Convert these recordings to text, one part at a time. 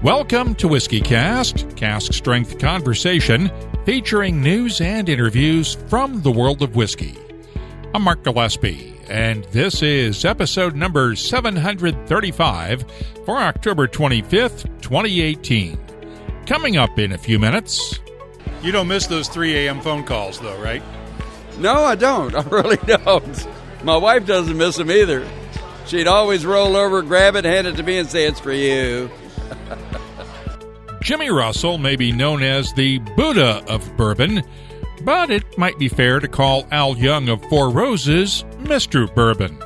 Welcome to WhiskyCast, cask strength conversation featuring news and interviews from the world of whiskey. I'm Mark Gillespie, and this is episode number 735 for October 25th, 2018. Coming up in a few minutes. You don't miss those 3 a.m. phone calls, though, right? No, I don't. I really don't. My wife doesn't miss them either. She'd always roll over, grab it, hand it to me, and say, "It's for you." Jimmy Russell may be known as the Buddha of bourbon, but it might be fair to call Al Young of Four Roses Mr. Bourbon.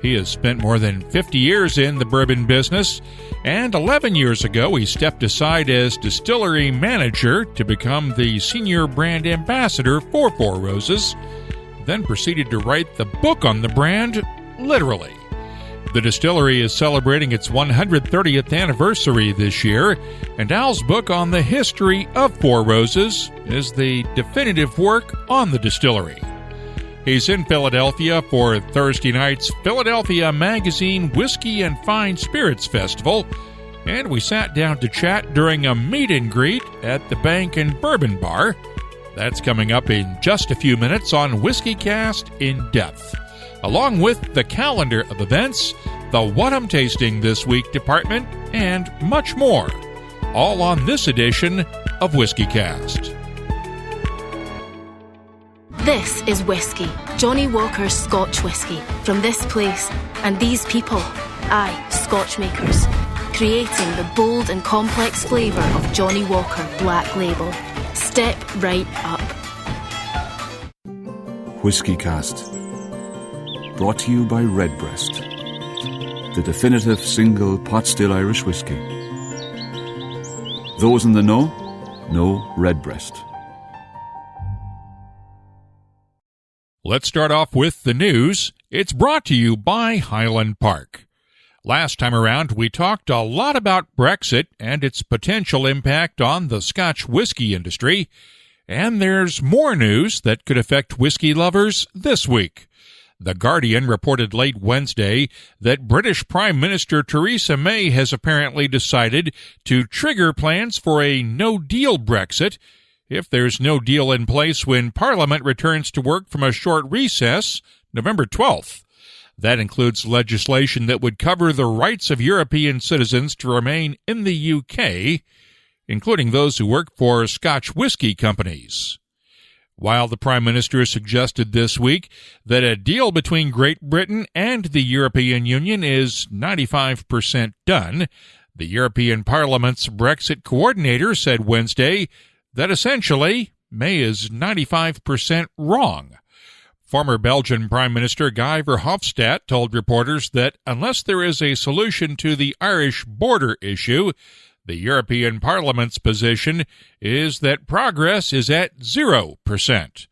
He has spent more than 50 years in the bourbon business, and 11 years ago he stepped aside as distillery manager to become the senior brand ambassador for Four Roses, then proceeded to write the book on the brand, literally. The distillery is celebrating its 130th anniversary this year, and Al's book on the history of Four Roses is the definitive work on the distillery. He's in Philadelphia for Thursday night's Philadelphia Magazine Whiskey and Fine Spirits Festival, and we sat down to chat during a meet and greet at the Bank and Bourbon Bar. That's coming up in just a few minutes on WhiskyCast In-Depth, along with the calendar of events, the What I'm Tasting This Week department, and much more, all on this edition of WhiskyCast. This is whiskey, Johnny Walker's Scotch whiskey, from this place and these people, aye, Scotch makers, creating the bold and complex flavour of Johnny Walker Black Label. Step right up. WhiskyCast, brought to you by Redbreast, the definitive single pot-still Irish whiskey. Those in the know Redbreast. Let's start off with the news. It's brought to you by Highland Park. Last time around, we talked a lot about Brexit and its potential impact on the Scotch whiskey industry, and there's more news that could affect whiskey lovers this week. The Guardian reported late Wednesday that British Prime Minister Theresa May has apparently decided to trigger plans for a no-deal Brexit if there's no deal in place when Parliament returns to work from a short recess November 12th. That includes legislation that would cover the rights of European citizens to remain in the UK, including those who work for Scotch whisky companies. While the Prime Minister suggested this week that a deal between Great Britain and the European Union is 95% done, the European Parliament's Brexit coordinator said Wednesday that essentially May is 95% wrong. Former Belgian Prime Minister Guy Verhofstadt told reporters that unless there is a solution to the Irish border issue, the European Parliament's position is that progress is at 0%.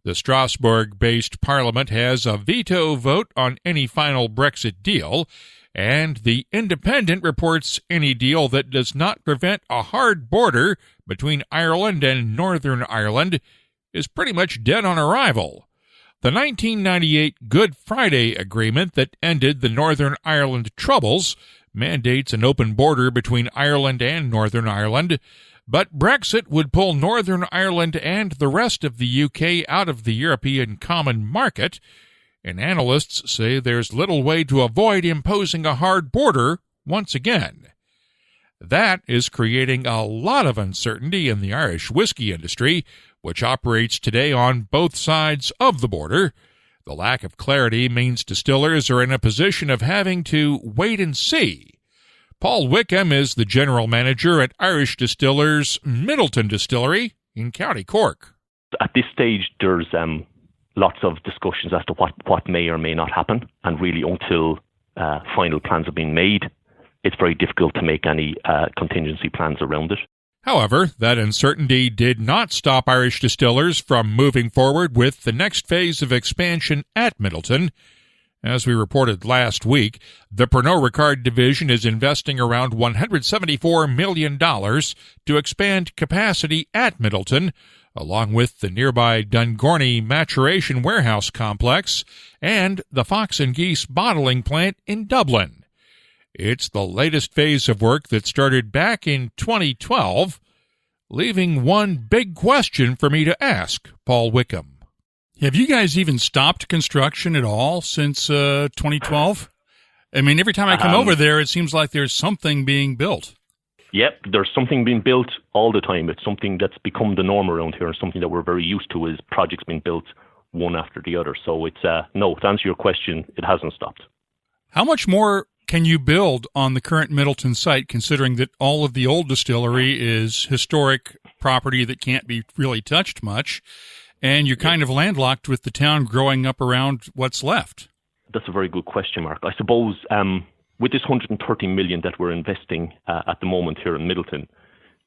The Strasbourg-based Parliament has a veto vote on any final Brexit deal, and the Independent reports any deal that does not prevent a hard border between Ireland and Northern Ireland is pretty much dead on arrival. The 1998 Good Friday Agreement that ended the Northern Ireland Troubles mandates an open border between Ireland and Northern Ireland, but Brexit would pull Northern Ireland and the rest of the UK out of the European Common Market, and analysts say there's little way to avoid imposing a hard border once again. That is creating a lot of uncertainty in the Irish whiskey industry, which operates today on both sides of the border. The lack of clarity means distillers are in a position of having to wait and see. Paul Wickham is the general manager at Irish Distillers' Midleton Distillery in County Cork. At this stage, there's lots of discussions as to what may or may not happen, and really until final plans have been made, it's very difficult to make any contingency plans around it. However, that uncertainty did not stop Irish Distillers from moving forward with the next phase of expansion at Midleton. As we reported last week, the Pernod Ricard division is investing around $174 million to expand capacity at Midleton, along with the nearby Dungorney Maturation Warehouse Complex and the Fox and Geese bottling plant in Dublin. It's the latest phase of work that started back in 2012, leaving one big question for me to ask Paul Wickham. Have you guys even stopped construction at all since 2012? I mean, every time I come over there, it seems like there's something being built. Yep, there's something being built all the time. It's something that's become the norm around here, and something that we're very used to is projects being built one after the other. So it's, no, to answer your question, it hasn't stopped. How much more can you build on the current Midleton site, considering that all of the old distillery is historic property that can't be really touched much, and you're kind of landlocked with the town growing up around what's left? That's a very good question, Mark. I suppose with this 130 million that we're investing at the moment here in Midleton,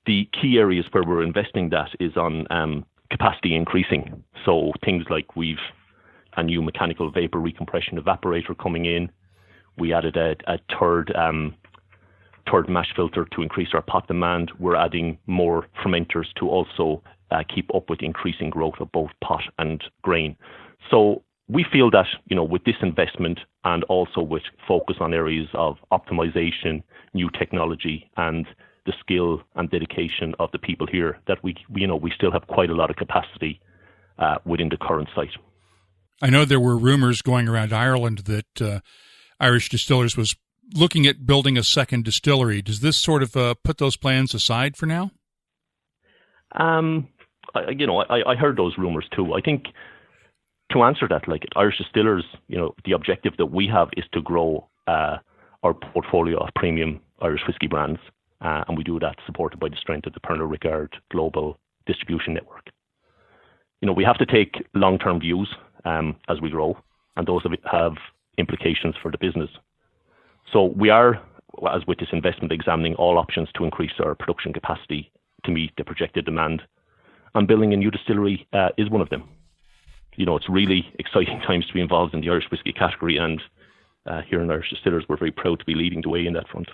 the key areas where we're investing that is on capacity increasing. So things like we've a new mechanical vapor recompression evaporator coming in. We added a third mash filter to increase our pot demand. We're adding more fermenters to also keep up with increasing growth of both pot and grain. So we feel that, with this investment and also with focus on areas of optimization, new technology, and the skill and dedication of the people here, that we still have quite a lot of capacity within the current site. I know there were rumors going around Ireland that Irish Distillers was looking at building a second distillery. Does this sort of put those plans aside for now? I heard those rumors too. I think to answer that, like Irish Distillers, the objective that we have is to grow our portfolio of premium Irish whiskey brands, and we do that supported by the strength of the Pernod Ricard global distribution network. We have to take long-term views as we grow, and those have implications for the business. So we are, as with this investment, examining all options to increase our production capacity to meet the projected demand, and building a new distillery is one of them. It's really exciting times to be involved in the Irish whiskey category, and here in Irish Distillers, we're very proud to be leading the way in that front.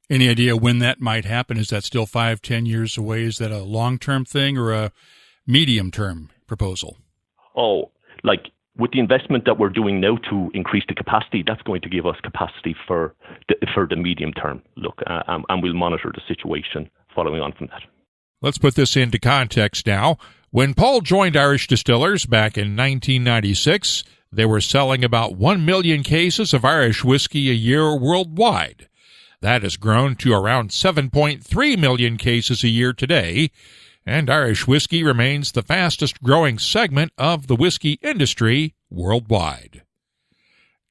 Any idea when that might happen? Is that still 5-10 years away? Is that a long-term thing or a medium-term proposal? Oh, with the investment that we're doing now to increase the capacity, that's going to give us capacity for the medium term. And we'll monitor the situation following on from that. Let's put this into context now. When Paul joined Irish Distillers back in 1996, they were selling about 1 million cases of Irish whiskey a year worldwide. That has grown to around 7.3 million cases a year today, and Irish whiskey remains the fastest-growing segment of the whiskey industry worldwide.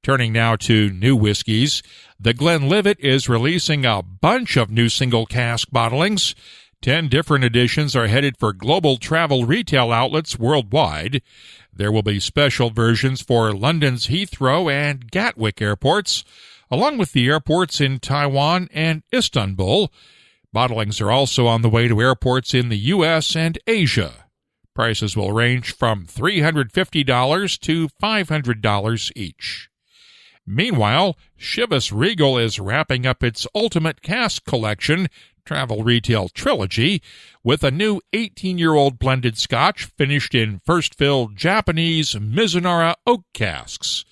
Turning now to new whiskeys, the Glenlivet is releasing a bunch of new single-cask bottlings. 10 different editions are headed for global travel retail outlets worldwide. There will be special versions for London's Heathrow and Gatwick airports, along with the airports in Taiwan and Istanbul. Bottlings are also on the way to airports in the U.S. and Asia. Prices will range from $350 to $500 each. Meanwhile, Chivas Regal is wrapping up its Ultimate Cask Collection travel retail trilogy with a new 18-year-old blended scotch finished in first-fill Japanese Mizunara oak casks.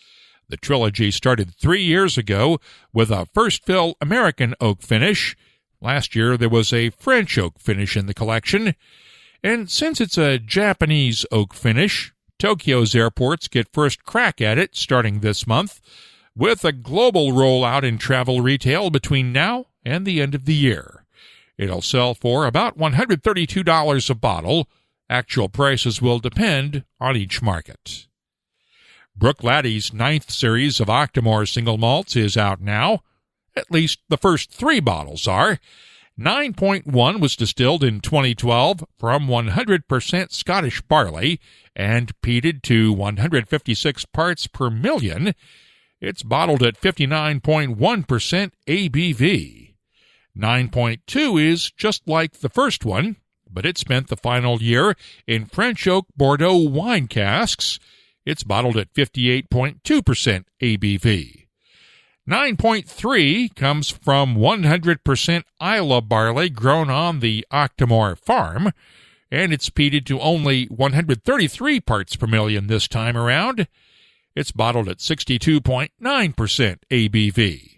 The trilogy started 3 years ago with a first-fill American oak finish. Last year, there was a French oak finish in the collection. And since it's a Japanese oak finish, Tokyo's airports get first crack at it starting this month, with a global rollout in travel retail between now and the end of the year. It'll sell for about $132 a bottle. Actual prices will depend on each market. Bruichladdie's 9th series of Octomore single malts is out now. At least the first 3 bottles are. 9.1 was distilled in 2012 from 100% Scottish barley and peated to 156 parts per million. It's bottled at 59.1% ABV. 9.2 is just like the first one, but it spent the final year in French oak Bordeaux wine casks. It's bottled at 58.2% ABV. 9.3 comes from 100% Islay barley grown on the Octomore farm, and it's peated to only 133 parts per million this time around. It's bottled at 62.9% ABV.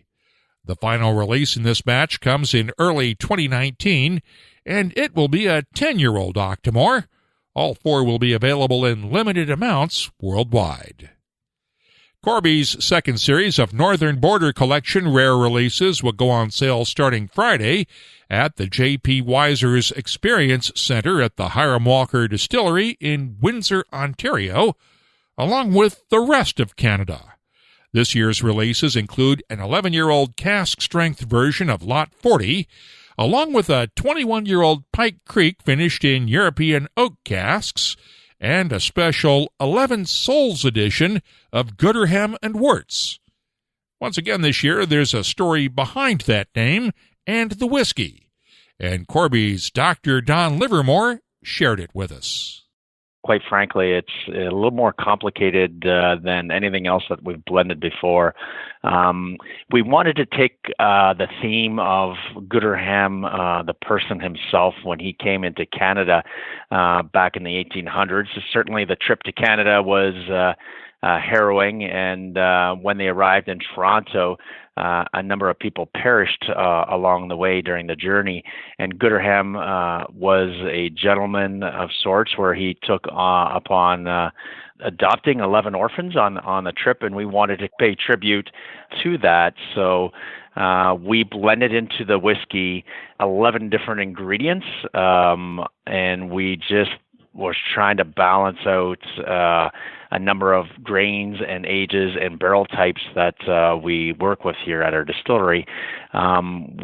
The final release in this batch comes in early 2019, and it will be a 10-year-old Octomore. All 4 will be available in limited amounts worldwide. Corby's second series of Northern Border Collection rare releases will go on sale starting Friday at the J.P. Wiser's Experience Center at the Hiram Walker Distillery in Windsor, Ontario, along with the rest of Canada. This year's releases include an 11-year-old cask-strength version of Lot 40, along with a 21-year-old Pike Creek finished in European oak casks, and a special 11 Souls edition of Gooderham and Wirtz. Once again this year, there's a story behind that name and the whiskey, and Corby's Dr. Don Livermore shared it with us. Quite frankly, it's a little more complicated than anything else that we've blended before. We wanted to take the theme of Gooderham, the person himself, when he came into Canada back in the 1800s. Certainly the trip to Canada was harrowing, and when they arrived in Toronto, a number of people perished along the way during the journey. And Gooderham was a gentleman of sorts, where he took upon adopting 11 orphans on the trip, and we wanted to pay tribute to that. So we blended into the whiskey 11 different ingredients, and we just was trying to balance out a number of grains and ages and barrel types that we work with here at our distillery.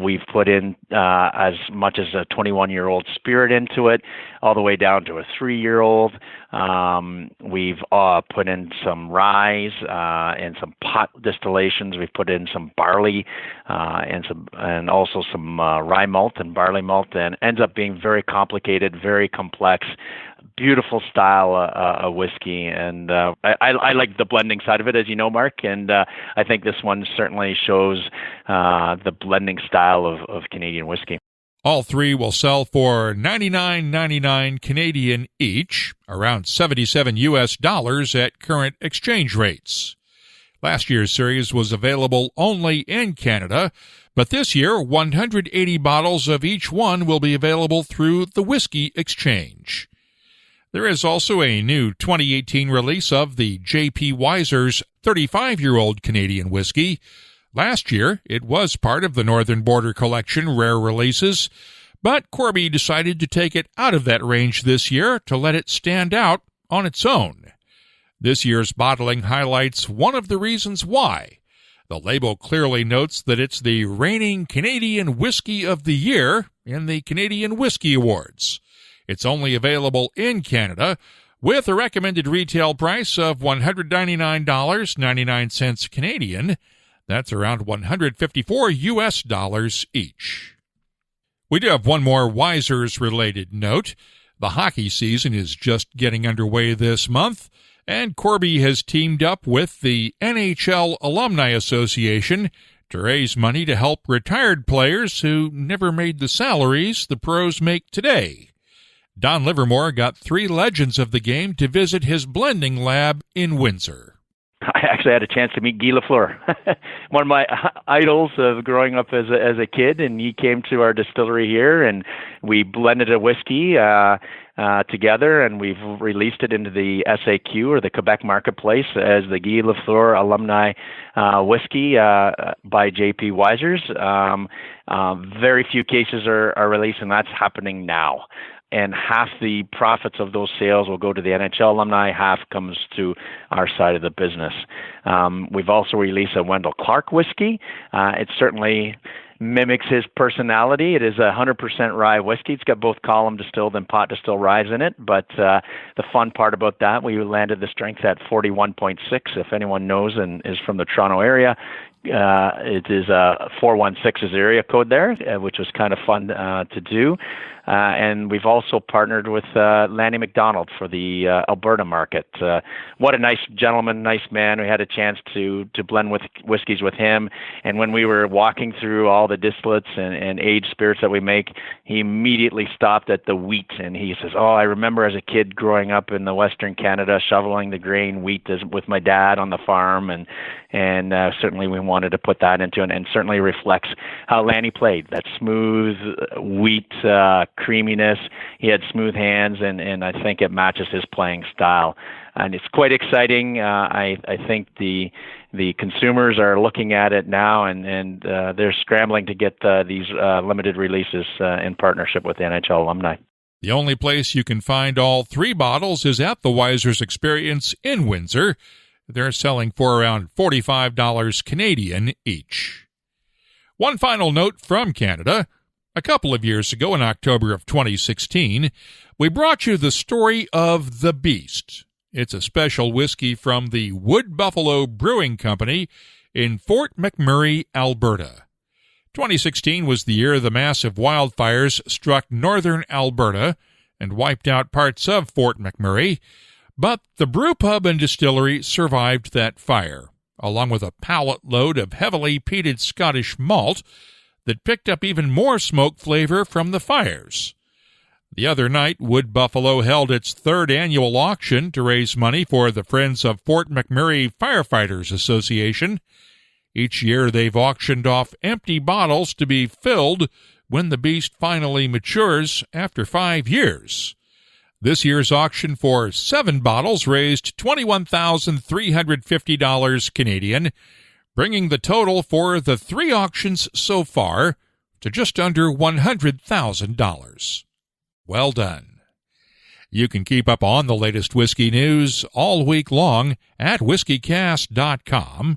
We've put in as much as a 21-year-old spirit into it, all the way down to a 3-year-old. We've put in some rye and some pot distillations. We've put in some barley and also some rye malt and barley malt, and ends up being very complicated, very complex, beautiful style of whiskey. And I like the blending side of it, as you know, Mark, and I think this one certainly shows the blending style of Canadian whiskey. All 3 will sell for $99.99 Canadian each, around $77 US at current exchange rates. Last year's series was available only in Canada, but this year 180 bottles of each one will be available through the Whiskey Exchange. There is also a new 2018 release of the J.P. Wiser's 35-year-old Canadian whiskey. Last year, it was part of the Northern Border Collection rare releases, but Corby decided to take it out of that range this year to let it stand out on its own. This year's bottling highlights one of the reasons why. The label clearly notes that it's the reigning Canadian Whiskey of the Year in the Canadian Whiskey Awards. It's only available in Canada with a recommended retail price of $199.99 Canadian. That's around $154 US each. We do have one more Wiser's-related note. The hockey season is just getting underway this month, and Corby has teamed up with the NHL Alumni Association to raise money to help retired players who never made the salaries the pros make today. Don Livermore got 3 legends of the game to visit his blending lab in Windsor. I actually had a chance to meet Guy Lafleur, one of my idols of growing up as a kid, and he came to our distillery here, and we blended a whiskey together, and we've released it into the SAQ, or the Quebec marketplace, as the Guy Lafleur Alumni Whiskey by J.P. Wiser's. Very few cases are released, and that's happening now. And half the profits of those sales will go to the NHL alumni, half comes to our side of the business. We've also released a Wendell Clark whiskey. It certainly mimics his personality. It is 100% rye whiskey. It's got both column distilled and pot distilled rye in it. But the fun part about that, we landed the strength at 41.6. If anyone knows and is from the Toronto area, it is 416 is the area code there, which was kind of fun to do. And we've also partnered with Lanny McDonald for the Alberta market. What a nice gentleman, nice man. We had a chance to blend with whiskeys with him. And when we were walking through all the distillates and aged spirits that we make, he immediately stopped at the wheat. And he says, "Oh, I remember as a kid growing up in the Western Canada, shoveling the grain wheat with my dad on the farm." And certainly we wanted to put that into it, and certainly reflects how Lanny played. That smooth wheat creaminess. He had smooth hands, and I think it matches his playing style. And it's quite exciting. I think the consumers are looking at it now, and they're scrambling to get these limited releases in partnership with the NHL alumni. The only place you can find all 3 bottles is at the Wiser's Experience in Windsor. They're selling for around $45 Canadian each. One final note from Canada. A couple of years ago, in October of 2016, we brought you the story of The Beast. It's a special whiskey from the Wood Buffalo Brewing Company in Fort McMurray, Alberta. 2016 was the year the massive wildfires struck northern Alberta and wiped out parts of Fort McMurray, but the brewpub and distillery survived that fire, along with a pallet load of heavily peated Scottish malt that picked up even more smoke flavor from the fires. The other night, Wood Buffalo held its 3rd annual auction to raise money for the Friends of Fort McMurray Firefighters Association. Each year they've auctioned off empty bottles to be filled when the beast finally matures after 5 years. This year's auction for 7 bottles raised $21,350 Canadian, bringing the total for the 3 auctions so far to just under $100,000. Well done. You can keep up on the latest whiskey news all week long at whiskeycast.com.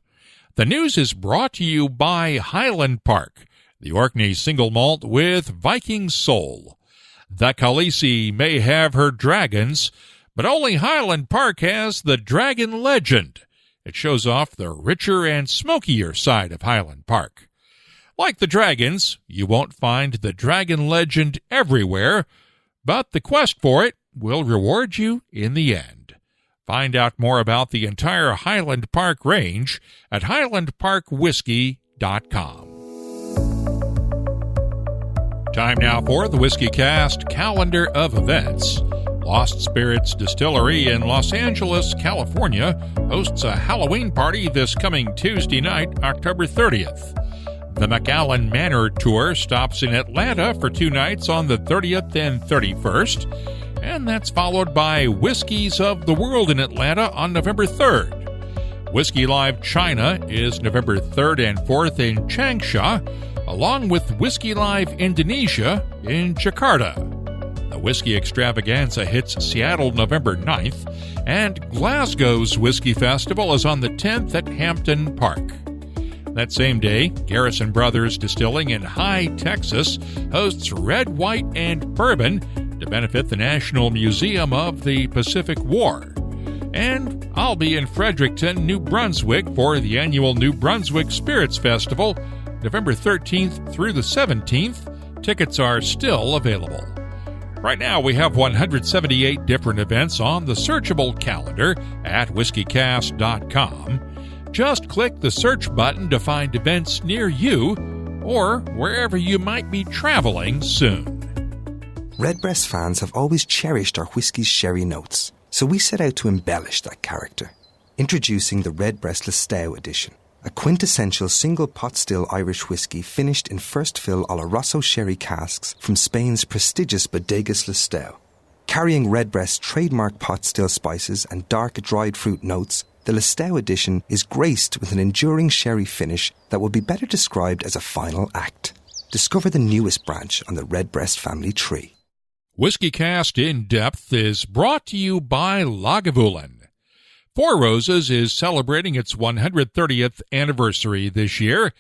The news is brought to you by Highland Park, the Orkney single malt with Viking soul. The Khaleesi may have her dragons, but only Highland Park has the Dragon Legend. It shows off the richer and smokier side of Highland Park. Like the dragons, you won't find the Dragon Legend everywhere, but the quest for it will reward you in the end. Find out more about the entire Highland Park range at highlandparkwhiskey.com. Time now for the WhiskyCast calendar of events. Lost Spirits Distillery in Los Angeles, California, hosts a Halloween party this coming Tuesday night, October 30th. The McAllen Manor Tour stops in Atlanta for 2 nights on the 30th and 31st, and that's followed by Whiskies of the World in Atlanta on November 3rd. Whiskey Live China is November 3rd and 4th in Changsha, along with Whiskey Live Indonesia in Jakarta. The Whiskey Extravaganza hits Seattle November 9th, and Glasgow's Whiskey Festival is on the 10th at Hampton Park. That same day, Garrison Brothers Distilling in High, Texas hosts Red, White, and Bourbon to benefit the National Museum of the Pacific War. And I'll be in Fredericton, New Brunswick for the annual New Brunswick Spirits Festival, November 13th through the 17th. Tickets are still available. Right now, we have 178 different events on the searchable calendar at whiskeycast.com. Just click the search button to find events near you or wherever you might be traveling soon. Redbreast fans have always cherished our whiskey's sherry notes, so we set out to embellish that character. Introducing the Redbreast Listowel edition, a quintessential single pot still Irish whiskey finished in first fill Oloroso sherry casks from Spain's prestigious Bodegas Listowel. Carrying Redbreast's trademark pot still spices and dark dried fruit notes, the Listowel edition is graced with an enduring sherry finish that would be better described as a final act. Discover the newest branch on the Redbreast family tree. WhiskyCast In-Depth is brought to you by Lagavulin. Four Roses is celebrating its 130th anniversary this year,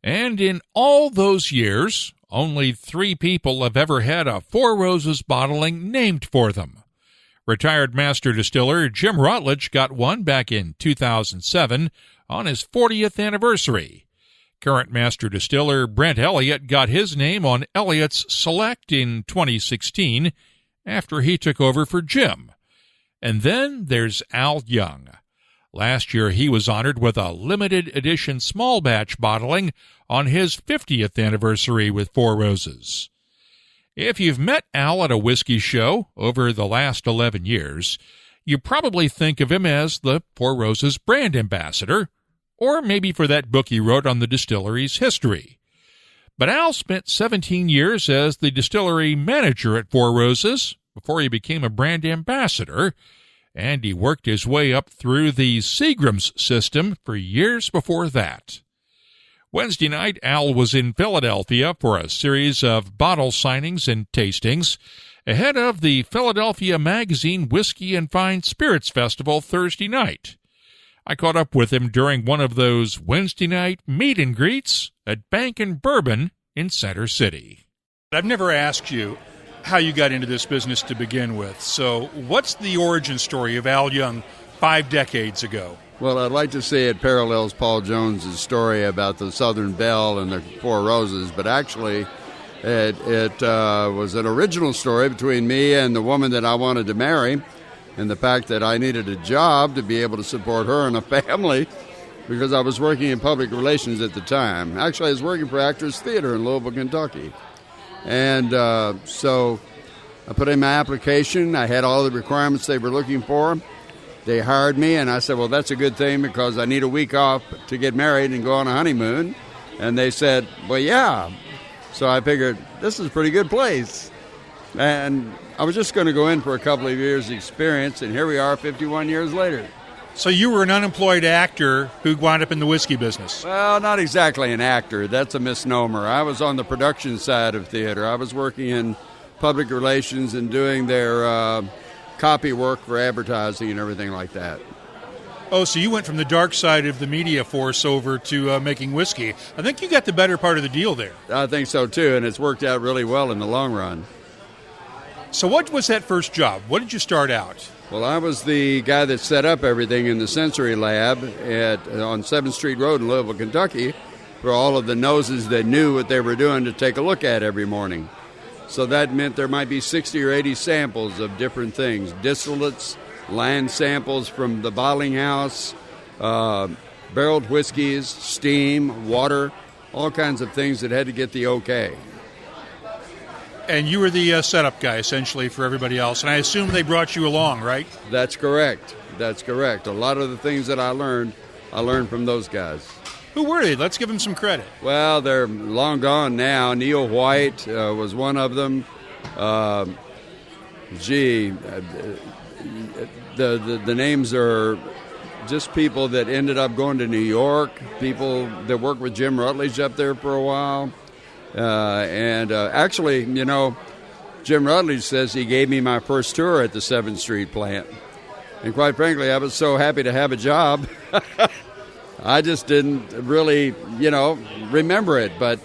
and in all those years, only 3 people have ever had a Four Roses bottling named for them. Retired master distiller Jim Rutledge got one back in 2007 on his 40th anniversary. Current master distiller Brent Elliott got his name on Elliott's Select in 2016 after he took over for Jim. And then there's Al Young. Last year he was honored with a limited edition small batch bottling on his 50th anniversary with Four Roses. If you've met Al at a whiskey show over the last 11 years, you probably think of him as the Four Roses brand ambassador, or maybe for that book he wrote on the distillery's history. But Al spent 17 years as the distillery manager at Four Roses before he became a brand ambassador, and he worked his way up through the Seagram's system for years before that. Wednesday night, Al was in Philadelphia for a series of bottle signings and tastings ahead of the Philadelphia Magazine Whiskey and Fine Spirits Festival Thursday night. I caught up with him during one of those Wednesday night meet and greets at Bank & Bourbon in Center City. I've never asked you how you got into this business to begin with. So what's the origin story of Al Young 5 decades ago? Well, I'd like to say it parallels Paul Jones's story about the Southern Belle and the Four Roses, but actually it was an original story between me and the woman that I wanted to marry, and the fact that I needed a job to be able to support her and a family because I was working in public relations at the time. Actually, I was working for Actors Theater in Louisville, Kentucky. And so I put in my application. I had all the requirements they were looking for. They hired me, and I said, well, that's a good thing because I need a week off to get married and go on a honeymoon. And they said, well, yeah. So I figured, this is a pretty good place. And I was just going to go in for a couple of years' experience, and here we are 51 years later. So you were an unemployed actor who wound up in the whiskey business. Well, not exactly an actor. That's a misnomer. I was on the production side of theater. I was working in public relations and doing their copy work for advertising and everything like that. Oh, so you went from the dark side of the media force over to making whiskey. I think you got the better part of the deal there. I think so, too, and it's worked out really well in the long run. So what was that first job? What did you start out? Well, I was the guy that set up everything in the sensory lab on 7th Street Road in Louisville, Kentucky, for all of the noses that knew what they were doing to take a look at every morning. So that meant there might be 60 or 80 samples of different things, distillates, land samples from the bottling house, barreled whiskeys, steam, water, all kinds of things that had to get the okay. And you were the setup guy, essentially, for everybody else. And I assume they brought you along, right? That's correct. That's correct. A lot of the things that I learned from those guys. Who were they? Let's give them some credit. Well, they're long gone now. Neil White was one of them. The names are just people that ended up going to New York, people that worked with Jim Rutledge up there for a while. Actually, you know, Jim Rutledge says he gave me my first tour at the 7th Street plant. And quite frankly, I was so happy to have a job. I just didn't really, remember it, but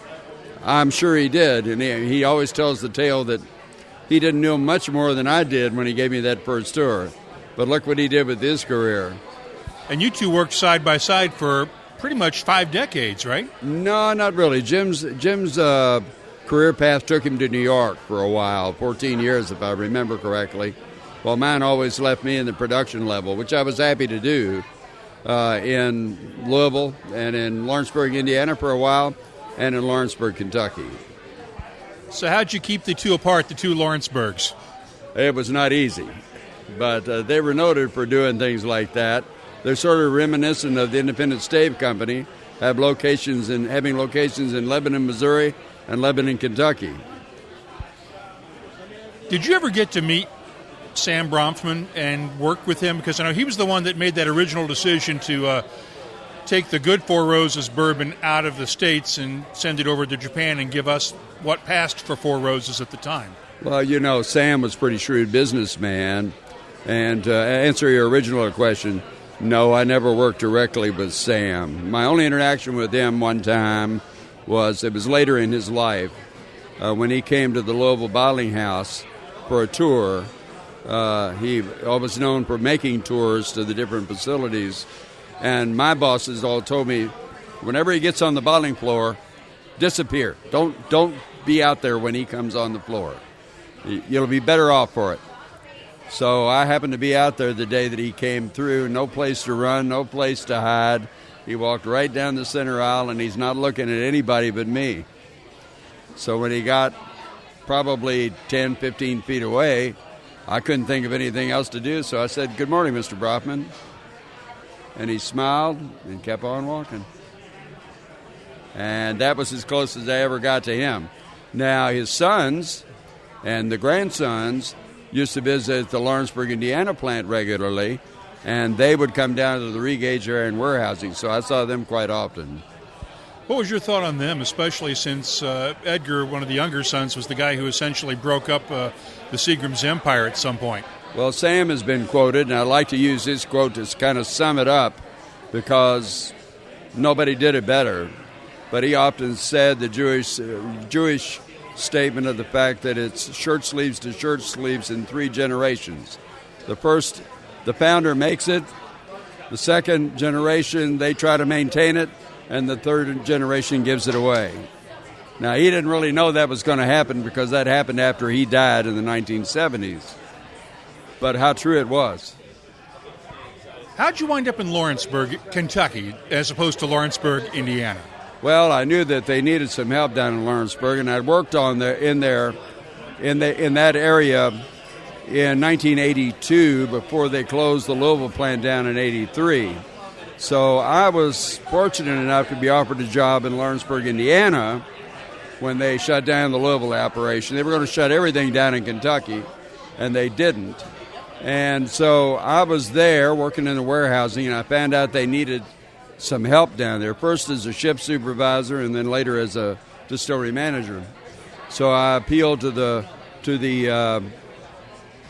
I'm sure he did. And he always tells the tale that he didn't know much more than I did when he gave me that first tour. But look what he did with his career. And you two worked side by side for pretty much 5 decades, right? No, not really. Jim's career path took him to New York for a while, 14 years if I remember correctly, while mine always left me in the production level, which I was happy to do in Louisville and in Lawrenceburg, Indiana for a while, and in Lawrenceburg, Kentucky. So how'd you keep the two apart, the two Lawrenceburgs? It was not easy, but they were noted for doing things like that. They're sort of reminiscent of the Independent Stave Company, having locations in Lebanon, Missouri, and Lebanon, Kentucky. Did you ever get to meet Sam Bronfman and work with him? Because I know he was the one that made that original decision to take the good Four Roses bourbon out of the States and send it over to Japan and give us what passed for Four Roses at the time. Well, Sam was a pretty shrewd businessman. And to answer your original question, no, I never worked directly with Sam. My only interaction with him one time was later in his life when he came to the Louisville Bottling House for a tour. He was known for making tours to the different facilities. And my bosses all told me, whenever he gets on the bottling floor, disappear. Don't be out there when he comes on the floor. You'll be better off for it. So I happened to be out there the day that he came through. No place to run, no place to hide. He walked right down the center aisle, and he's not looking at anybody but me. So when he got probably 10, 15 feet away, I couldn't think of anything else to do, so I said, "Good morning, Mr. Brofman." And he smiled and kept on walking. And that was as close as I ever got to him. Now, his sons and the grandsons used to visit the Lawrenceburg, Indiana plant regularly, and they would come down to the regauge area and warehousing, so I saw them quite often. What was your thought on them, especially since Edgar, one of the younger sons, was the guy who essentially broke up the Seagram's empire at some point? Well, Sam has been quoted, and I'd like to use his quote to kind of sum it up because nobody did it better. But he often said the Jewish statement of the fact that it's shirt sleeves to shirt sleeves in 3 generations. The first, the founder makes it. The second generation, they try to maintain it. And the third generation gives it away. Now, he didn't really know that was going to happen because that happened after he died in the 1970s. But how true it was. How'd you wind up in Lawrenceburg, Kentucky, as opposed to Lawrenceburg, Indiana? Well, I knew that they needed some help down in Lawrenceburg, and I'd worked in that area in 1982 before they closed the Louisville plant down in 83. So I was fortunate enough to be offered a job in Lawrenceburg, Indiana, when they shut down the Louisville operation. They were going to shut everything down in Kentucky, and they didn't. And so I was there working in the warehousing, and I found out they needed some help down there, first as a ship supervisor and then later as a distillery manager. So I appealed to the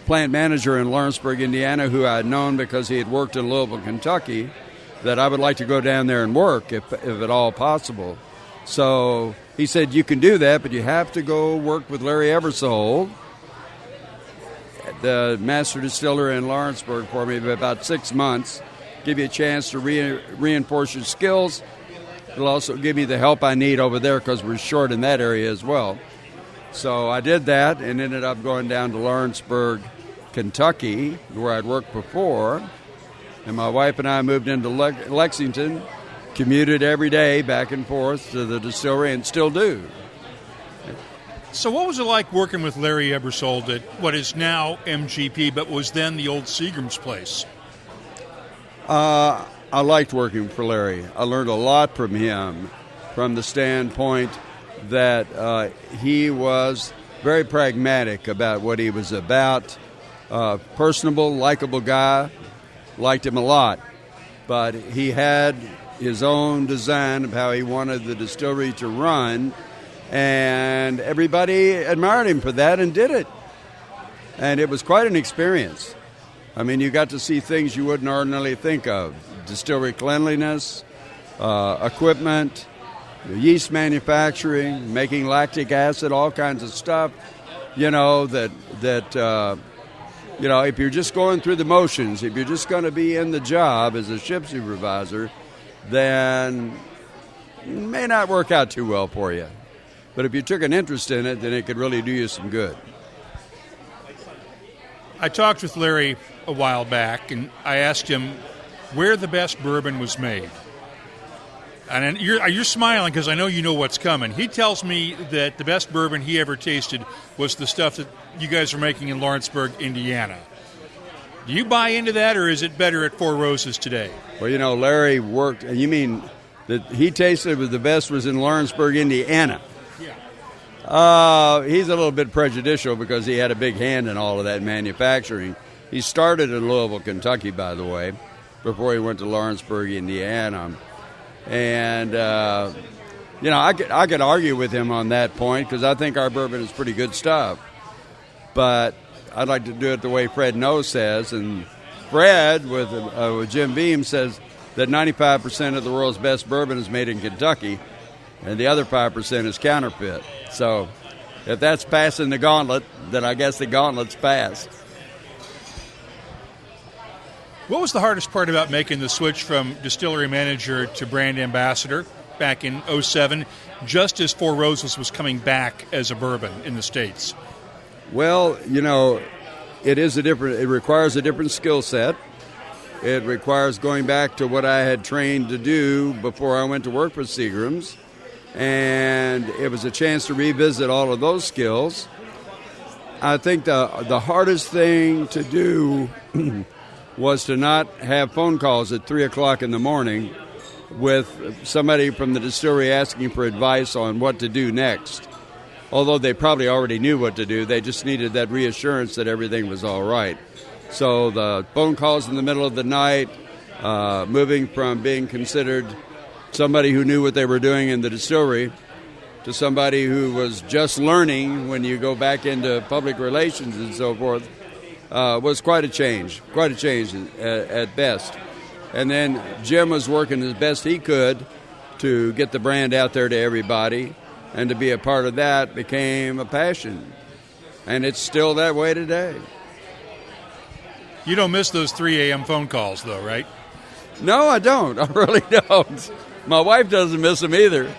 plant manager in Lawrenceburg, Indiana, who I had known because he had worked in Louisville, Kentucky, that I would like to go down there and work if at all possible. So he said, "You can do that, but you have to go work with Larry Eversole, the master distiller in Lawrenceburg, for me for about 6 months, give you a chance to reinforce your skills. It'll also give me the help I need over there because we're short in that area as well." So I did that and ended up going down to Lawrenceburg, Kentucky, where I'd worked before. And my wife and I moved into Lexington, commuted every day back and forth to the distillery, and still do. So what was it like working with Larry Ebersole at what is now MGP, but was then the old Seagram's place? I liked working for Larry. I learned a lot from him from the standpoint that he was very pragmatic about what he was about, personable, likable guy. Liked him a lot, but he had his own design of how he wanted the distillery to run, and everybody admired him for that and did it. And it was quite an experience. I mean, you got to see things you wouldn't ordinarily think of. Distillery cleanliness, equipment, yeast manufacturing, making lactic acid, all kinds of stuff, if you're just going through the motions, if you're just going to be in the job as a ship supervisor, then it may not work out too well for you. But if you took an interest in it, then it could really do you some good. I talked with Larry a while back, and I asked him where the best bourbon was made. And you're smiling because I know you know what's coming. He tells me that the best bourbon he ever tasted was the stuff that you guys are making in Lawrenceburg, Indiana. Do you buy into that, or is it better at Four Roses today? Well, Larry worked, and you mean that he tasted the best was in Lawrenceburg, Indiana. Yeah. He's a little bit prejudicial because he had a big hand in all of that manufacturing. He started in Louisville, Kentucky, by the way, before he went to Lawrenceburg, Indiana. And, I could argue with him on that point because I think our bourbon is pretty good stuff. But I'd like to do it the way Fred No says. And Fred, with Jim Beam, says that 95% of the world's best bourbon is made in Kentucky, and the other 5% is counterfeit. So if that's passing the gauntlet, then I guess the gauntlet's passed. What was the hardest part about making the switch from distillery manager to brand ambassador back in 2007, just as Four Roses was coming back as a bourbon in the States? Well, it requires a different skill set. It requires going back to what I had trained to do before I went to work for Seagram's. And it was a chance to revisit all of those skills. I think the hardest thing to do was to not have phone calls at 3 o'clock in the morning with somebody from the distillery asking for advice on what to do next. Although they probably already knew what to do, they just needed that reassurance that everything was all right. So the phone calls in the middle of the night, moving from being considered somebody who knew what they were doing in the distillery to somebody who was just learning when you go back into public relations and so forth, was quite a change at best. And then Jim was working as best he could to get the brand out there to everybody, and to be a part of that became a passion. And it's still that way today. You don't miss those 3 a.m. phone calls, though, right? No, I don't. I really don't. My wife doesn't miss them either.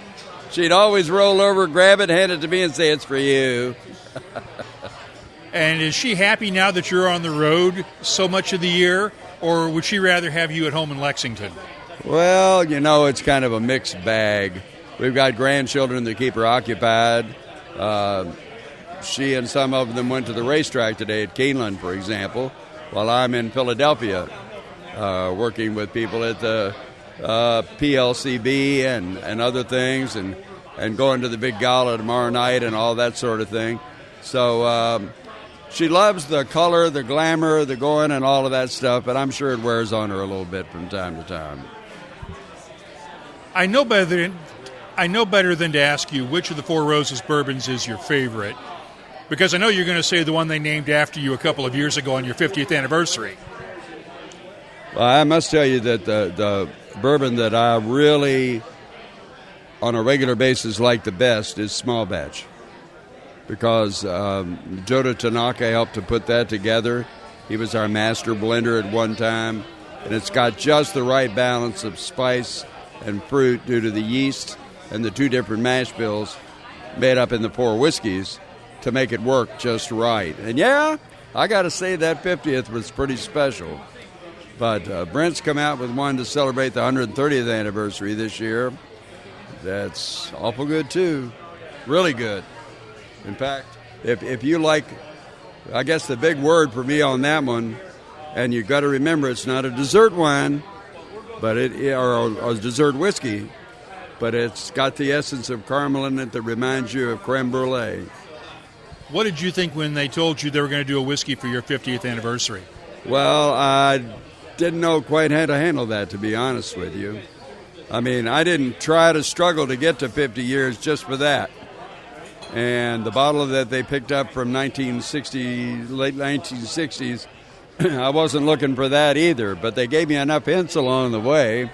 She'd always roll over, grab it, hand it to me, and say, "It's for you." And is she happy now that you're on the road so much of the year, or would she rather have you at home in Lexington? Well, it's kind of a mixed bag. We've got grandchildren that keep her occupied. She and some of them went to the racetrack today at Keeneland, for example, while I'm in Philadelphia working with people at the PLCB and other things, and going to the big gala tomorrow night and all that sort of thing. So she loves the color, the glamour, the going, and all of that stuff, but I'm sure it wears on her a little bit from time to time. I know better than to ask you which of the Four Roses bourbons is your favorite, because I know you're going to say the one they named after you a couple of years ago on your 50th anniversary. Well, I must tell you that the bourbon that I really, on a regular basis, like the best is small batch, because Joda Tanaka helped to put that together. He was our master blender at one time, and it's got just the right balance of spice and fruit due to the yeast and the 2 different mash bills made up in the 4 whiskeys to make it work just right. And yeah, I got to say that 50th was pretty special. But Brent's come out with one to celebrate the 130th anniversary this year. That's awful good, too. Really good. In fact, if you like, I guess the big word for me on that one, and you've got to remember it's not a dessert wine, but or a dessert whiskey, but it's got the essence of caramel in it that reminds you of creme brulee. What did you think when they told you they were going to do a whiskey for your 50th anniversary? Well, I didn't know quite how to handle that, to be honest with you. I mean, I didn't try to struggle to get to 50 years just for that. And the bottle that they picked up from late 1960s, I wasn't looking for that either. But they gave me enough hints along the way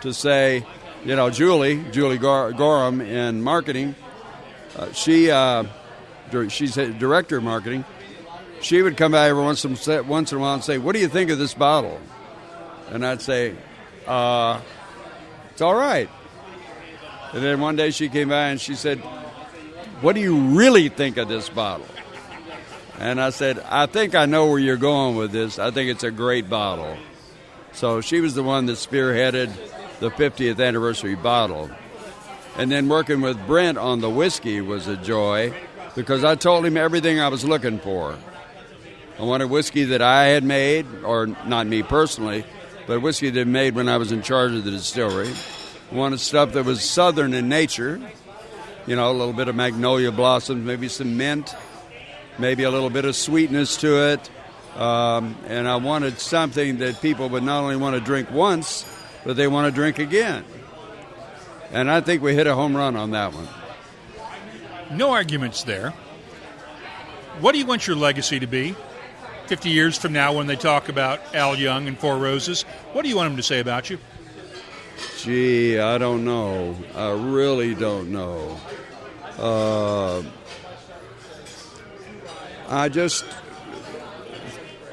to say, Julie Gorham in marketing, she's a director of marketing. She would come by every once in a while and say, "What do you think of this bottle?" And I'd say, "It's all right." And then one day she came by and she said, "What do you really think of this bottle?" And I said, "I think I know where you're going with this. I think it's a great bottle." So she was the one that spearheaded the 50th anniversary bottle. And then working with Brent on the whiskey was a joy, because I told him everything I was looking for. I wanted whiskey that I had made, or not me personally, but whiskey that I made when I was in charge of the distillery. I wanted stuff that was southern in nature, a little bit of magnolia blossoms, maybe some mint, maybe a little bit of sweetness to it. And I wanted something that people would not only want to drink once, but they want to drink again. And I think we hit a home run on that one. No arguments there. What do you want your legacy to be? 50 years from now, when they talk about Al Young and Four Roses, what do you want them to say about you? Gee, I don't know. I really don't know. I just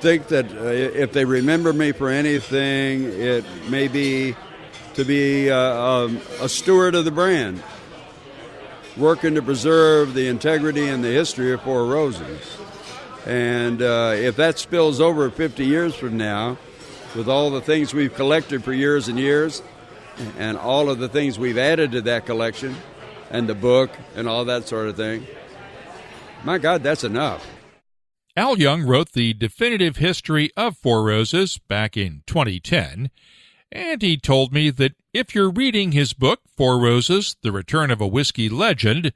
think that if they remember me for anything, it may be to be a steward of the brand, working to preserve the integrity and the history of Four Roses. And if that spills over 50 years from now, with all the things we've collected for years and years, and all of the things we've added to that collection, and the book, and all that sort of thing, my God, that's enough. Al Young wrote the definitive history of Four Roses back in 2010, and he told me that if you're reading his book, Four Roses, The Return of a Whiskey Legend,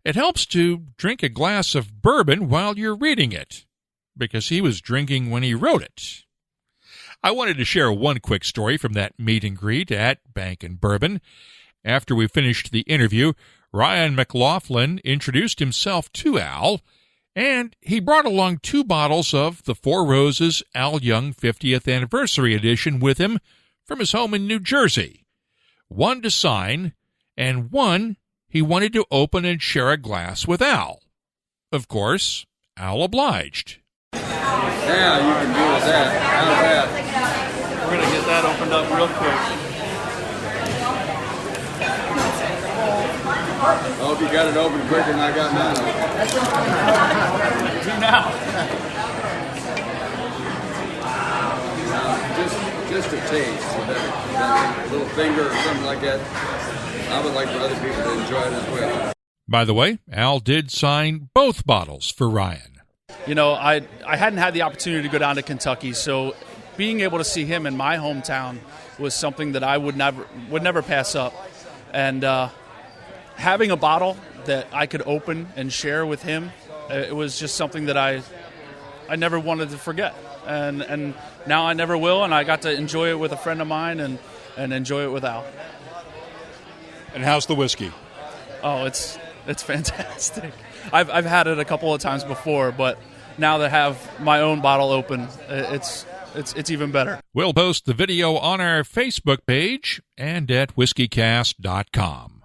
it helps to drink a glass of bourbon while you're reading it, because he was drinking when he wrote it. I wanted to share one quick story from that meet and greet at Bank & Bourbon. After we finished the interview, Ryan McLaughlin introduced himself to Al, and he brought along 2 bottles of the Four Roses Al Young 50th Anniversary Edition with him from his home in New Jersey. One to sign, and one he wanted to open and share a glass with Al. Of course, Al obliged. Yeah, you can do with that. How's that? We're going to get that opened up real quick. I hope you got it open quicker than I got mine open. Do now. Just a taste. That little finger or something like that. I would like for other people to enjoy it as well. By the way, Al did sign both bottles for Ryan. You know, I hadn't had the opportunity to go down to Kentucky, so being able to see him in my hometown was something that I would never pass up. And having a bottle that I could open and share with him, it was just something that I never wanted to forget. And now I never will, and I got to enjoy it with a friend of mine and enjoy it with Al. And how's the whiskey? Oh, it's fantastic. I've had it a couple of times before, but now that I have my own bottle open, it's even better. We'll post the video on our Facebook page and at whiskeycast.com.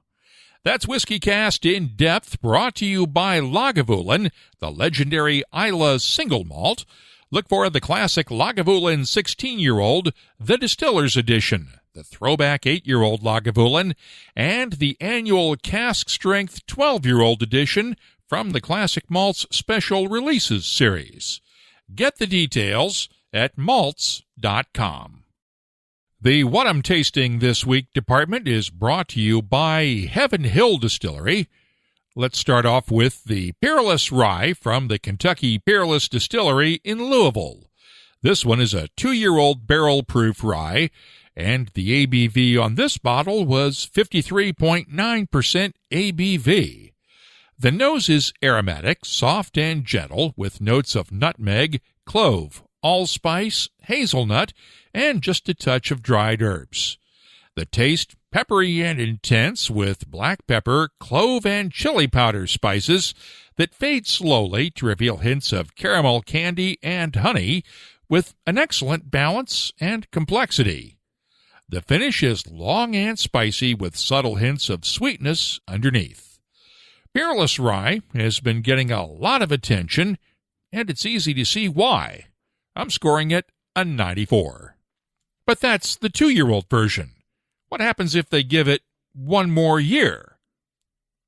That's WhiskyCast In-Depth, brought to you by Lagavulin, the legendary Islay single malt. Look for the classic Lagavulin 16-year-old, the Distillers Edition, the throwback 8-year-old Lagavulin, and the annual cask strength 12-year-old edition from the Classic Malts Special Releases series. Get the details at malts.com. The What I'm Tasting This Week department is brought to you by Heaven Hill Distillery. Let's start off with the Peerless Rye from the Kentucky Peerless Distillery in Louisville. This one is a 2-year-old barrel-proof rye, and the ABV on this bottle was 53.9% ABV. The nose is aromatic, soft and gentle, with notes of nutmeg, clove, allspice, hazelnut, and just a touch of dried herbs. The taste, peppery and intense, with black pepper, clove, and chili powder spices that fade slowly to reveal hints of caramel candy and honey, with an excellent balance and complexity. The finish is long and spicy, with subtle hints of sweetness underneath. Peerless Rye has been getting a lot of attention, and it's easy to see why. I'm scoring it a 94. But that's the 2-year-old version. What happens if they give it one more year?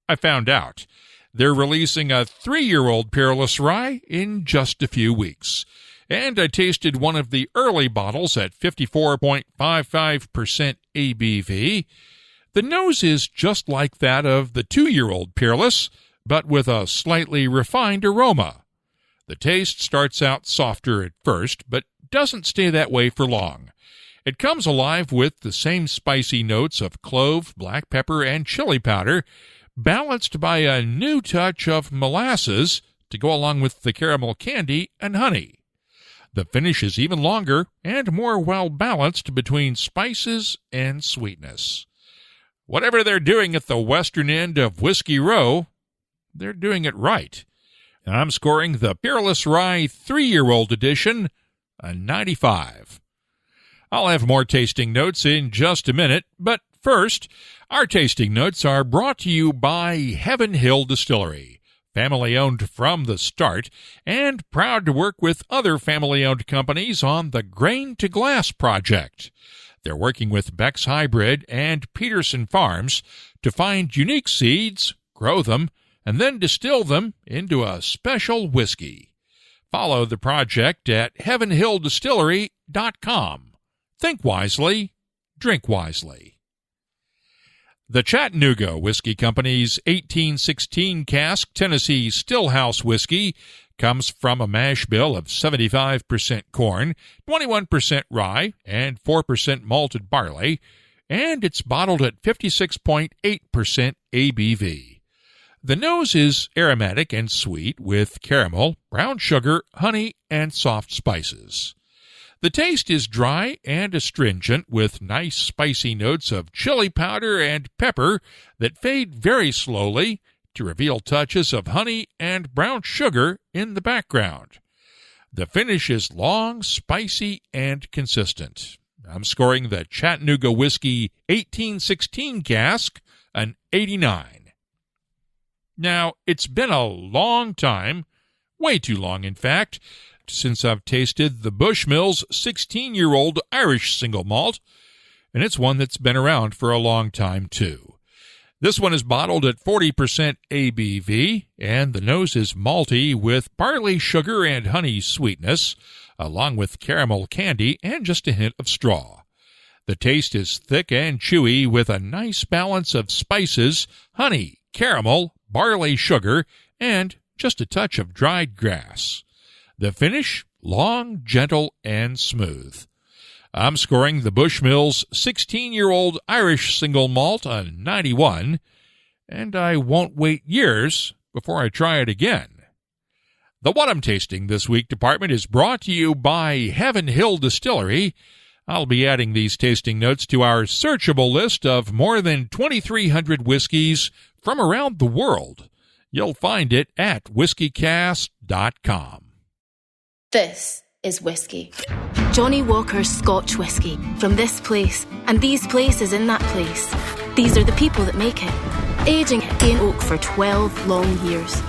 I found out. They're releasing a 3-year-old Peerless Rye in just a few weeks. And I tasted one of the early bottles at 54.55% ABV. The nose is just like that of the 2-year-old Peerless, but with a slightly refined aroma. The taste starts out softer at first, but doesn't stay that way for long. It comes alive with the same spicy notes of clove, black pepper, and chili powder, balanced by a new touch of molasses to go along with the caramel candy and honey. The finish is even longer and more well-balanced between spices and sweetness. Whatever they're doing at the western end of Whiskey Row, they're doing it right. And I'm scoring the Peerless Rye 3-year-old edition a 95. I'll have more tasting notes in just a minute, but first, our tasting notes are brought to you by Heaven Hill Distillery, family-owned from the start, and proud to work with other family-owned companies on the Grain to Glass project. They're working with Beck's Hybrid and Peterson Farms to find unique seeds, grow them, and then distill them into a special whiskey. Follow the project at heavenhilldistillery.com. Think wisely, drink wisely. The Chattanooga Whiskey Company's 1816 cask Tennessee Stillhouse whiskey comes from a mash bill of 75% corn, 21% rye, and 4% malted barley, and it's bottled at 56.8% ABV. The nose is aromatic and sweet with caramel, brown sugar, honey, and soft spices. The taste is dry and astringent with nice spicy notes of chili powder and pepper that fade very slowly to reveal touches of honey and brown sugar in the background. The finish is long, spicy, and consistent. I'm scoring the Chattanooga Whiskey 1816 cask an 89. Now, it's been a long time, way too long in fact, since I've tasted the Bushmills 16-year-old Irish single malt, and it's one that's been around for a long time too. This one is bottled at 40% ABV, and the nose is malty with barley sugar and honey sweetness, along with caramel candy and just a hint of straw. The taste is thick and chewy with a nice balance of spices, honey, caramel, barley sugar, and just a touch of dried grass. The finish, long, gentle, and smooth. I'm scoring the Bushmills 16-year-old Irish single malt a 91, and I won't wait years before I try it again. The What I'm Tasting This Week department is brought to you by Heaven Hill Distillery. I'll be adding these tasting notes to our searchable list of more than 2,300 whiskeys from around the world. You'll find it at whiskeycast.com. This is whiskey. Johnny Walker's Scotch whiskey. From this place, and these places in that place. These are the people that make it. Aging in oak for 12 long years.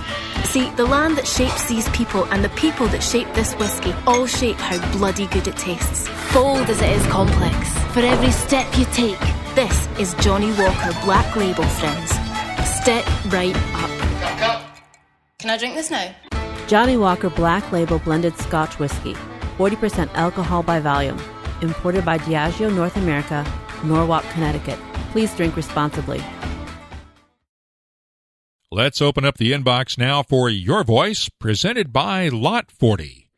See, the land that shapes these people and the people that shape this whiskey all shape how bloody good it tastes. Bold as it is complex. For every step you take, this is Johnny Walker Black Label, friends. Step right up. Can I drink this now? Johnny Walker Black Label Blended Scotch Whiskey, 40% alcohol by volume, imported by Diageo North America, Norwalk, Connecticut. Please drink responsibly. Let's open up the inbox now for Your Voice, presented by Lot 40.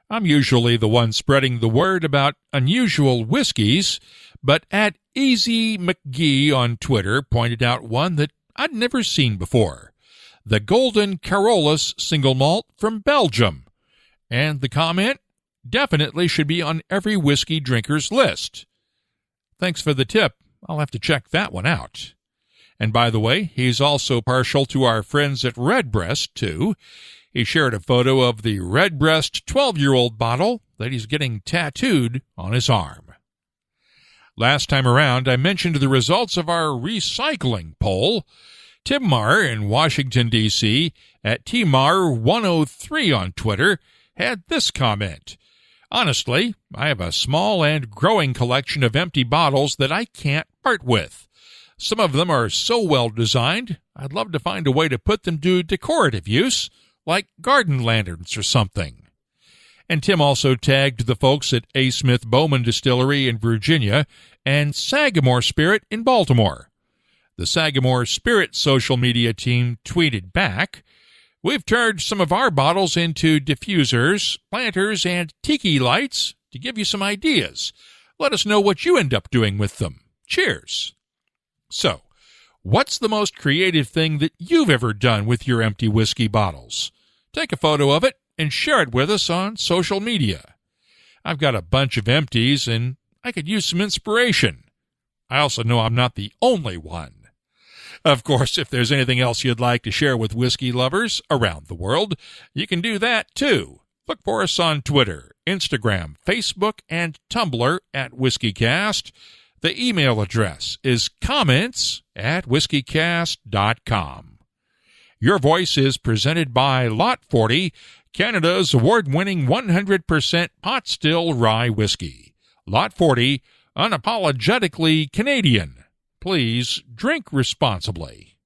I'm usually the one spreading the word about unusual whiskeys, but at Easy McGee on Twitter pointed out one that I'd never seen before. The Golden Carolus single malt from Belgium. And the comment, definitely should be on every whiskey drinker's list. Thanks for the tip. I'll have to check that one out. And by the way, he's also partial to our friends at Redbreast, too. He shared a photo of the Redbreast 12-year-old bottle that he's getting tattooed on his arm. Last time around, I mentioned the results of our recycling poll. Tim Marr in Washington, D.C., at TMarr103 on Twitter, had this comment. Honestly, I have a small and growing collection of empty bottles that I can't part with. Some of them are so well designed, I'd love to find a way to put them to decorative use, like garden lanterns or something. And Tim also tagged the folks at A. Smith Bowman Distillery in Virginia and Sagamore Spirit in Baltimore. The Sagamore Spirit social media team tweeted back, "We've turned some of our bottles into diffusers, planters, and tiki lights to give you some ideas. Let us know what you end up doing with them. Cheers." So, what's the most creative thing that you've ever done with your empty whiskey bottles? Take a photo of it and share it with us on social media. I've got a bunch of empties, and I could use some inspiration. I also know I'm not the only one. Of course, if there's anything else you'd like to share with whiskey lovers around the world, you can do that too. Look for us on Twitter, Instagram, Facebook, and Tumblr at WhiskyCast. The email address is comments@whiskeycast.com. Your Voice is presented by Lot 40, Canada's award-winning 100% pot still rye whiskey. Lot 40, unapologetically Canadian. Please drink responsibly.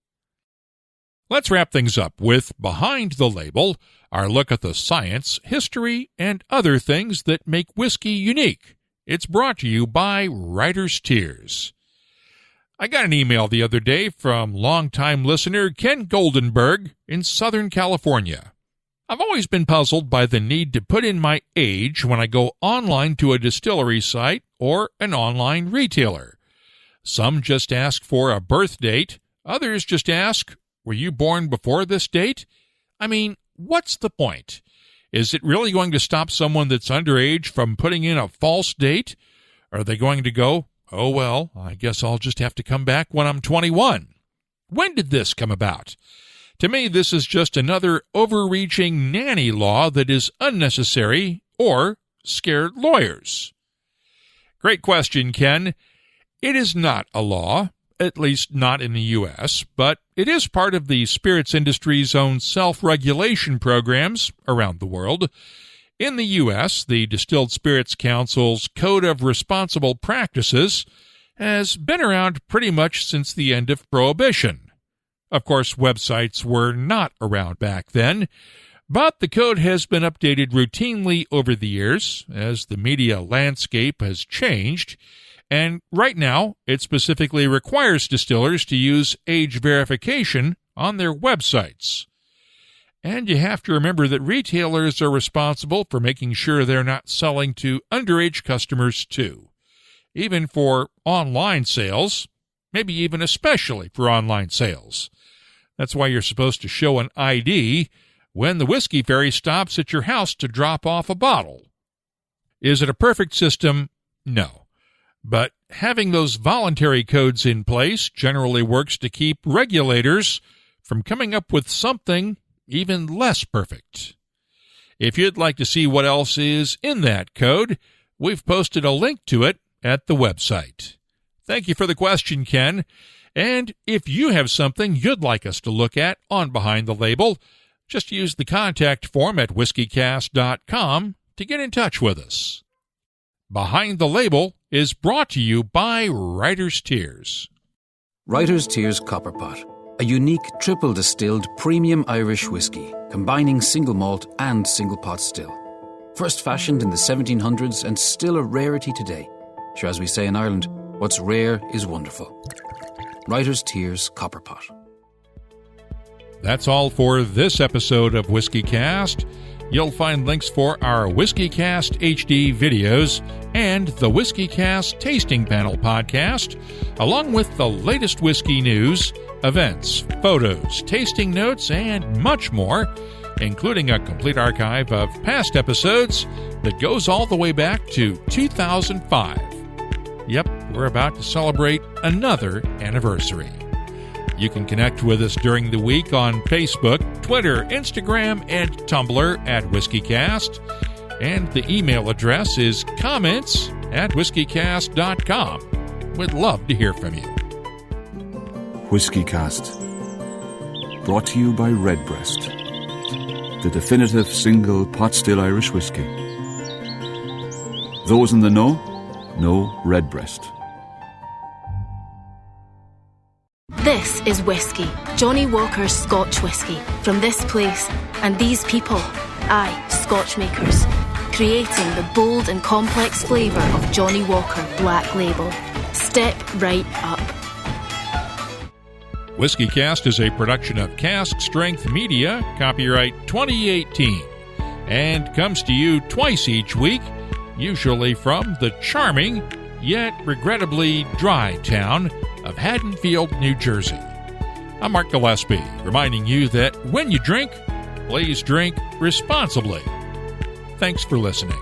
Let's wrap things up with Behind the Label, our look at the science, history, and other things that make whiskey unique. It's brought to you by Writer's Tears. I got an email the other day from longtime listener Ken Goldenberg in Southern California. I've always been puzzled by the need to put in my age when I go online to a distillery site or an online retailer. Some just ask for a birth date. Others just ask, were you born before this date? I mean, what's the point? Is it really going to stop someone that's underage from putting in a false date? Are they going to go, oh, well, I guess I'll just have to come back when I'm 21? When did this come about? To me, this is just another overreaching nanny law that is unnecessary or scared lawyers. Great question, Ken. It is not a law, at least not in the U.S., but it is part of the spirits industry's own self-regulation programs around the world. In the U.S., the Distilled Spirits Council's Code of Responsible Practices has been around pretty much since the end of Prohibition. Of course, websites were not around back then, but the code has been updated routinely over the years as the media landscape has changed. And right now, it specifically requires distillers to use age verification on their websites. And you have to remember that retailers are responsible for making sure they're not selling to underage customers too. Even for online sales, maybe even especially for online sales. That's why you're supposed to show an ID when the whiskey ferry stops at your house to drop off a bottle. Is it a perfect system? No. But having those voluntary codes in place generally works to keep regulators from coming up with something even less perfect. If you'd like to see what else is in that code, we've posted a link to it at the website. Thank you for the question, Ken. And if you have something you'd like us to look at on Behind the Label, just use the contact form at whiskeycast.com to get in touch with us. Behind the Label is brought to you by Writer's Tears. Writer's Tears Copperpot, a unique triple distilled premium Irish whiskey, combining single malt and single pot still. First fashioned in the 1700s and still a rarity today. Sure, as we say in Ireland, what's rare is wonderful. Writer's Tears Copperpot. That's all for this episode of WhiskyCast. You'll find links for our WhiskyCast HD videos and the WhiskyCast Tasting Panel podcast, along with the latest whiskey news, events, photos, tasting notes, and much more, including a complete archive of past episodes that goes all the way back to 2005. Yep, we're about to celebrate another anniversary. You can connect with us during the week on Facebook, Twitter, Instagram, and Tumblr at WhiskyCast. And the email address is comments@whiskeycast.com. We'd love to hear from you. WhiskyCast. Brought to you by Redbreast, the definitive single pot still Irish whiskey. Those in the know Redbreast. This is whiskey, Johnny Walker's Scotch whiskey, from this place and these people, aye, Scotch makers, creating the bold and complex flavour of Johnny Walker Black Label. Step right up. WhiskyCast is a production of Cask Strength Media, copyright 2018, and comes to you twice each week, usually from the charming, yet regrettably dry town of Haddonfield, New Jersey. I'm Mark Gillespie, reminding you that when you drink, please drink responsibly. Thanks for listening.